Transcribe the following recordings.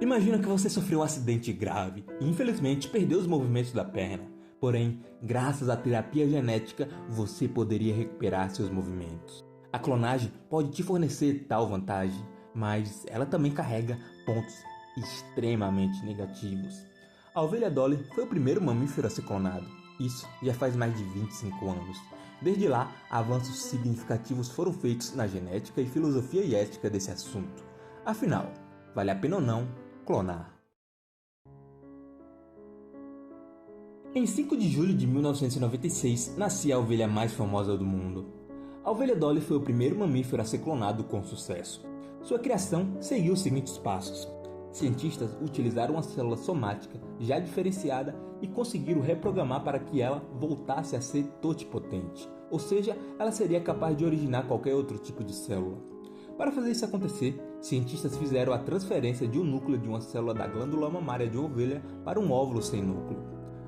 Imagina que você sofreu um acidente grave e infelizmente perdeu os movimentos da perna. Porém, graças à terapia genética, você poderia recuperar seus movimentos. A clonagem pode te fornecer tal vantagem, mas ela também carrega pontos extremamente negativos. A ovelha Dolly foi o primeiro mamífero a ser clonado. Isso já faz mais de 25 anos. Desde lá, avanços significativos foram feitos na genética e filosofia e ética desse assunto. Afinal, vale a pena ou não clonar? Em 5 de julho de 1996, nascia a ovelha mais famosa do mundo. A ovelha Dolly foi o primeiro mamífero a ser clonado com sucesso. Sua criação seguiu os seguintes passos. Cientistas utilizaram uma célula somática já diferenciada e conseguiram reprogramar para que ela voltasse a ser totipotente, ou seja, ela seria capaz de originar qualquer outro tipo de célula. Para fazer isso acontecer, cientistas fizeram a transferência de um núcleo de uma célula da glândula mamária de ovelha para um óvulo sem núcleo.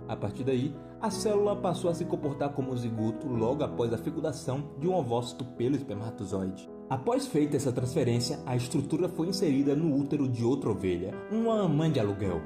A partir daí, a célula passou a se comportar como zigoto logo após a fecundação de um ovócito pelo espermatozoide. Após feita essa transferência, a estrutura foi inserida no útero de outra ovelha, uma mãe de aluguel.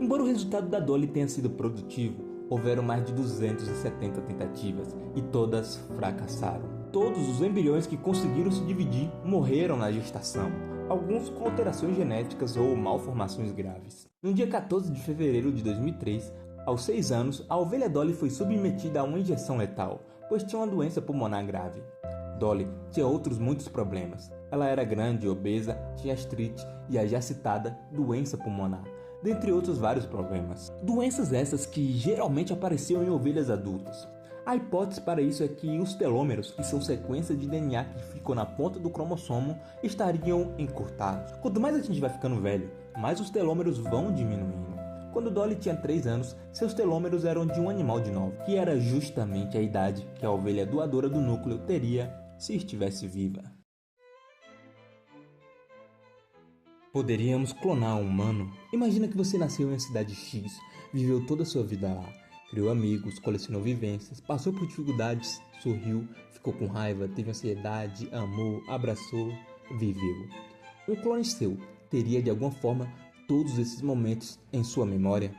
Embora o resultado da Dolly tenha sido produtivo, houveram mais de 270 tentativas e todas fracassaram. Todos os embriões que conseguiram se dividir morreram na gestação, alguns com alterações genéticas ou malformações graves. No dia 14 de fevereiro de 2003, aos 6 anos, a ovelha Dolly foi submetida a uma injeção letal, pois tinha uma doença pulmonar grave. Dolly tinha outros muitos problemas. Ela era grande, obesa, tinha artrite e a já citada doença pulmonar, dentre outros vários problemas. Doenças essas que geralmente apareciam em ovelhas adultas. A hipótese para isso é que os telômeros, que são sequências de DNA que ficam na ponta do cromossomo, estariam encurtados. Quanto mais a gente vai ficando velho, mais os telômeros vão diminuindo. Quando Dolly tinha 3 anos, seus telômeros eram de um animal de 9, que era justamente a idade que a ovelha doadora do núcleo teria se estivesse viva. Poderíamos clonar um humano? Imagina que você nasceu em uma cidade X, viveu toda a sua vida lá, criou amigos, colecionou vivências, passou por dificuldades, sorriu, ficou com raiva, teve ansiedade, amou, abraçou, viveu. Um clone seu teria de alguma forma todos esses momentos em sua memória?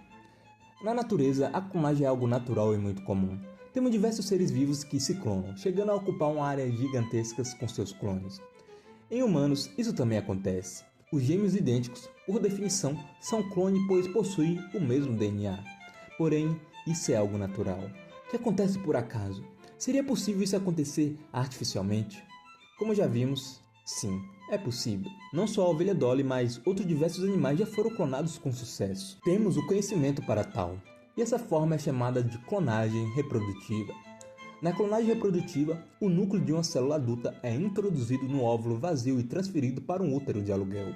Na natureza, a clonagem é algo natural e muito comum. Temos diversos seres vivos que se clonam, chegando a ocupar uma área gigantescas com seus clones. Em humanos, isso também acontece. Os gêmeos idênticos, por definição, são clone pois possuem o mesmo DNA. Porém, isso é algo natural, que acontece por acaso. Seria possível isso acontecer artificialmente? Como já vimos, sim, é possível. Não só a ovelha Dolly, mas outros diversos animais já foram clonados com sucesso. Temos o conhecimento para tal. E essa forma é chamada de clonagem reprodutiva. Na clonagem reprodutiva, o núcleo de uma célula adulta é introduzido no óvulo vazio e transferido para um útero de aluguel.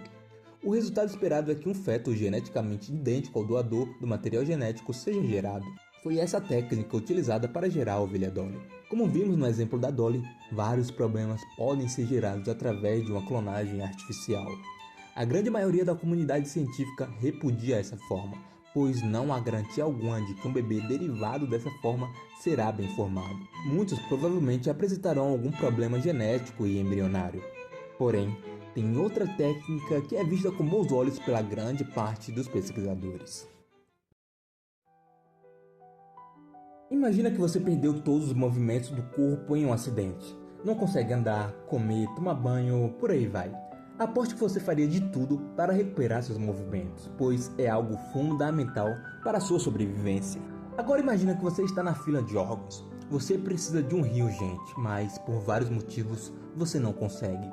O resultado esperado é que um feto geneticamente idêntico ao doador do material genético seja gerado. Foi essa técnica utilizada para gerar a ovelha Dolly. Como vimos no exemplo da Dolly, vários problemas podem ser gerados através de uma clonagem artificial. A grande maioria da comunidade científica repudia essa forma, pois não há garantia alguma de que um bebê derivado dessa forma será bem formado. Muitos provavelmente apresentarão algum problema genético e embrionário. Porém, tem outra técnica que é vista com bons olhos pela grande parte dos pesquisadores. Imagina que você perdeu todos os movimentos do corpo em um acidente. Não consegue andar, comer, tomar banho, por aí vai. Aposto que você faria de tudo para recuperar seus movimentos, pois é algo fundamental para a sua sobrevivência. Agora imagina que você está na fila de órgãos. Você precisa de um rim urgente, mas por vários motivos você não consegue.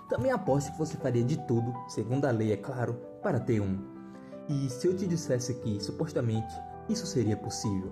Também aposto que você faria de tudo, segundo a lei é claro, para ter um. E se eu te dissesse que, supostamente, isso seria possível?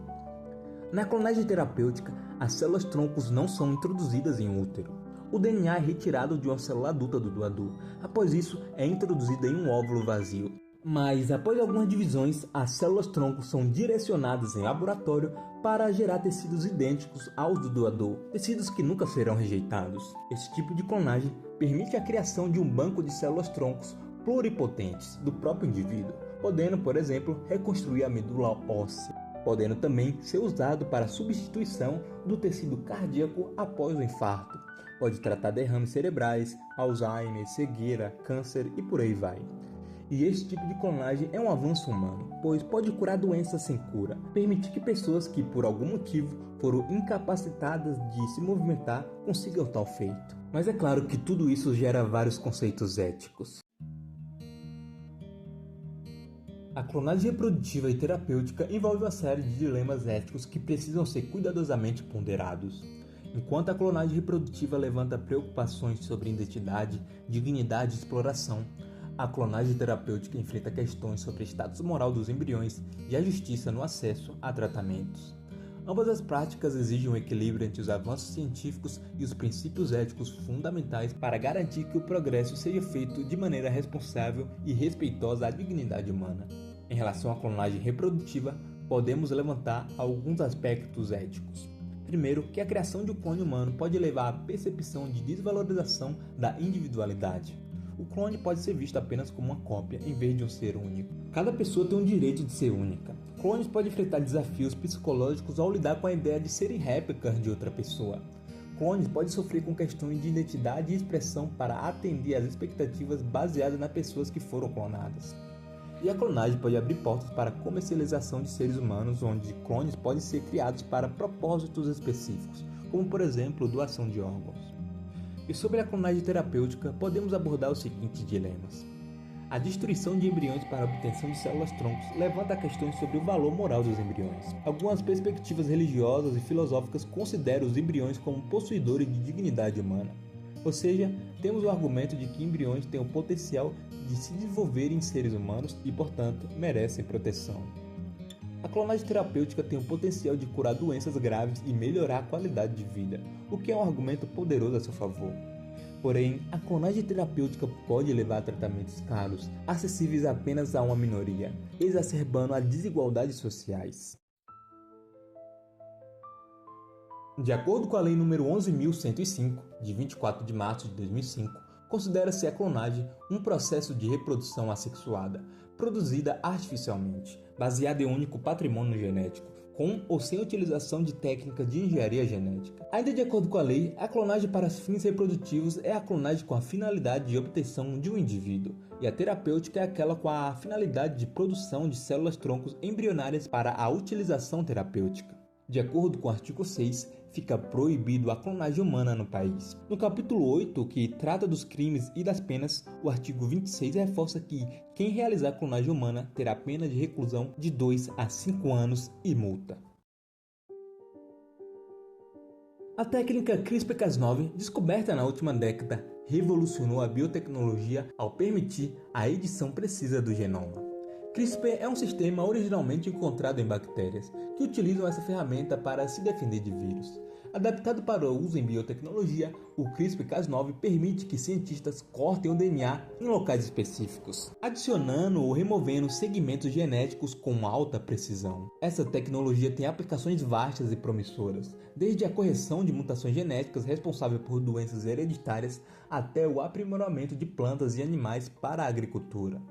Na clonagem terapêutica, as células troncos não são introduzidas em um útero. O DNA é retirado de uma célula adulta do doador. Após isso, é introduzida em um óvulo vazio. Mas, após algumas divisões, as células troncos são direcionadas em laboratório para gerar tecidos idênticos aos do doador, tecidos que nunca serão rejeitados. Esse tipo de clonagem permite a criação de um banco de células troncos pluripotentes do próprio indivíduo, podendo, por exemplo, reconstruir a medula óssea, podendo também ser usado para a substituição do tecido cardíaco após o infarto. Pode tratar derrames cerebrais, Alzheimer, cegueira, câncer e por aí vai. E esse tipo de clonagem é um avanço humano, pois pode curar doenças sem cura, permitir que pessoas que por algum motivo foram incapacitadas de se movimentar consigam tal feito. Mas é claro que tudo isso gera vários conceitos éticos. A clonagem reprodutiva e terapêutica envolve uma série de dilemas éticos que precisam ser cuidadosamente ponderados. Enquanto a clonagem reprodutiva levanta preocupações sobre identidade, dignidade e exploração, a clonagem terapêutica enfrenta questões sobre o status moral dos embriões e a justiça no acesso a tratamentos. Ambas as práticas exigem um equilíbrio entre os avanços científicos e os princípios éticos fundamentais para garantir que o progresso seja feito de maneira responsável e respeitosa à dignidade humana. Em relação à clonagem reprodutiva, podemos levantar alguns aspectos éticos. Primeiro, que a criação de um clone humano pode levar à percepção de desvalorização da individualidade. O clone pode ser visto apenas como uma cópia, em vez de um ser único. Cada pessoa tem o direito de ser única. Clones podem enfrentar desafios psicológicos ao lidar com a ideia de serem réplicas de outra pessoa. Clones podem sofrer com questões de identidade e expressão para atender às expectativas baseadas nas pessoas que foram clonadas. E a clonagem pode abrir portas para a comercialização de seres humanos, onde clones podem ser criados para propósitos específicos, como por exemplo doação de órgãos. E sobre a clonagem terapêutica, podemos abordar os seguintes dilemas. A destruição de embriões para a obtenção de células-troncos levanta questões sobre o valor moral dos embriões. Algumas perspectivas religiosas e filosóficas consideram os embriões como possuidores de dignidade humana. Ou seja, temos o argumento de que embriões têm o potencial de se desenvolverem em seres humanos e, portanto, merecem proteção. A clonagem terapêutica tem o potencial de curar doenças graves e melhorar a qualidade de vida, o que é um argumento poderoso a seu favor. Porém, a clonagem terapêutica pode levar a tratamentos caros, acessíveis apenas a uma minoria, exacerbando as desigualdades sociais. De acordo com a Lei nº 11.105, de 24 de março de 2005, considera-se a clonagem um processo de reprodução assexuada, produzida artificialmente, baseada em um único patrimônio genético, com ou sem utilização de técnicas de engenharia genética. Ainda de acordo com a lei, a clonagem para fins reprodutivos é a clonagem com a finalidade de obtenção de um indivíduo, e a terapêutica é aquela com a finalidade de produção de células-troncos embrionárias para a utilização terapêutica. De acordo com o artigo 6, fica proibido a clonagem humana no país. No capítulo 8, que trata dos crimes e das penas, o artigo 26 reforça que quem realizar clonagem humana terá pena de reclusão de 2 a 5 anos e multa. A técnica CRISPR-Cas9, descoberta na última década, revolucionou a biotecnologia ao permitir a edição precisa do genoma. CRISPR é um sistema originalmente encontrado em bactérias, que utilizam essa ferramenta para se defender de vírus. Adaptado para o uso em biotecnologia, o CRISPR-Cas9 permite que cientistas cortem o DNA em locais específicos, adicionando ou removendo segmentos genéticos com alta precisão. Essa tecnologia tem aplicações vastas e promissoras, desde a correção de mutações genéticas responsáveis por doenças hereditárias até o aprimoramento de plantas e animais para a agricultura.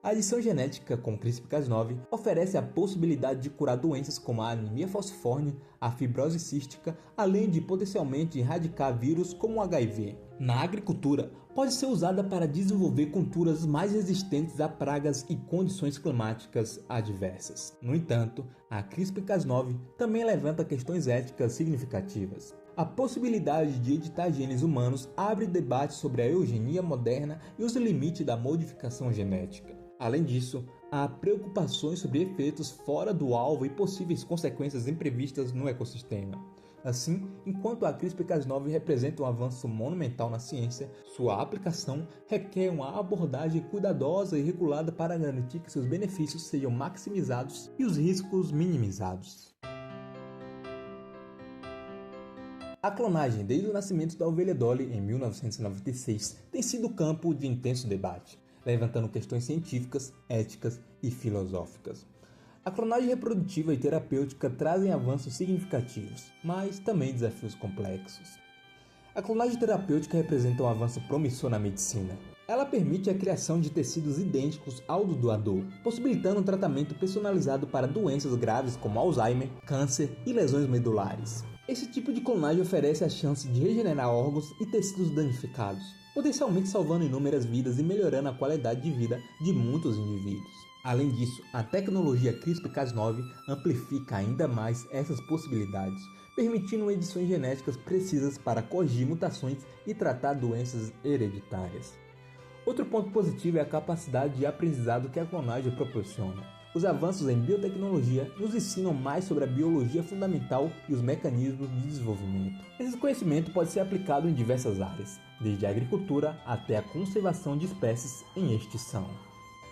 A edição genética com CRISPR-Cas9 oferece a possibilidade de curar doenças como a anemia falciforme, a fibrose cística, além de potencialmente erradicar vírus como o HIV. Na agricultura, pode ser usada para desenvolver culturas mais resistentes a pragas e condições climáticas adversas. No entanto, a CRISPR-Cas9 também levanta questões éticas significativas. A possibilidade de editar genes humanos abre debate sobre a eugenia moderna e os limites da modificação genética. Além disso, há preocupações sobre efeitos fora do alvo e possíveis consequências imprevistas no ecossistema. Assim, enquanto a CRISPR-Cas9 representa um avanço monumental na ciência, sua aplicação requer uma abordagem cuidadosa e regulada para garantir que seus benefícios sejam maximizados e os riscos minimizados. A clonagem, desde o nascimento da ovelha Dolly em 1996, tem sido campo de intenso debate, levantando questões científicas, éticas e filosóficas. A clonagem reprodutiva e terapêutica trazem avanços significativos, mas também desafios complexos. A clonagem terapêutica representa um avanço promissor na medicina. Ela permite a criação de tecidos idênticos ao do doador, possibilitando um tratamento personalizado para doenças graves como Alzheimer, câncer e lesões medulares. Esse tipo de clonagem oferece a chance de regenerar órgãos e tecidos danificados, potencialmente salvando inúmeras vidas e melhorando a qualidade de vida de muitos indivíduos. Além disso, a tecnologia CRISPR-Cas9 amplifica ainda mais essas possibilidades, permitindo edições genéticas precisas para corrigir mutações e tratar doenças hereditárias. Outro ponto positivo é a capacidade de aprendizado que a clonagem proporciona. Os avanços em biotecnologia nos ensinam mais sobre a biologia fundamental e os mecanismos de desenvolvimento. Esse conhecimento pode ser aplicado em diversas áreas, desde a agricultura até a conservação de espécies em extinção.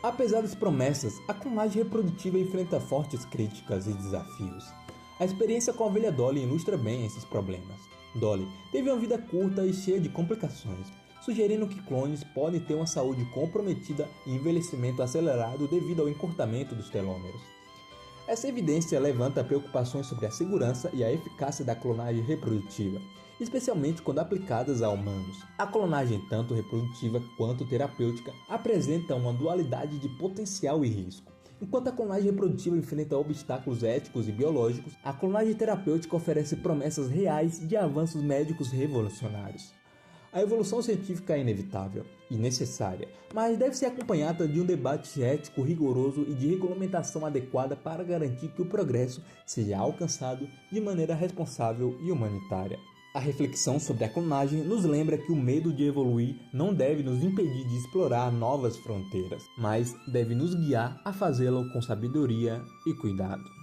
Apesar das promessas, a clonagem reprodutiva enfrenta fortes críticas e desafios. A experiência com a ovelha Dolly ilustra bem esses problemas. Dolly teve uma vida curta e cheia de complicações, sugerindo que clones podem ter uma saúde comprometida e envelhecimento acelerado devido ao encurtamento dos telômeros. Essa evidência levanta preocupações sobre a segurança e a eficácia da clonagem reprodutiva, especialmente quando aplicadas a humanos. A clonagem, tanto reprodutiva quanto terapêutica, apresenta uma dualidade de potencial e risco. Enquanto a clonagem reprodutiva enfrenta obstáculos éticos e biológicos, a clonagem terapêutica oferece promessas reais de avanços médicos revolucionários. A evolução científica é inevitável e necessária, mas deve ser acompanhada de um debate ético rigoroso e de regulamentação adequada para garantir que o progresso seja alcançado de maneira responsável e humanitária. A reflexão sobre a clonagem nos lembra que o medo de evoluir não deve nos impedir de explorar novas fronteiras, mas deve nos guiar a fazê-lo com sabedoria e cuidado.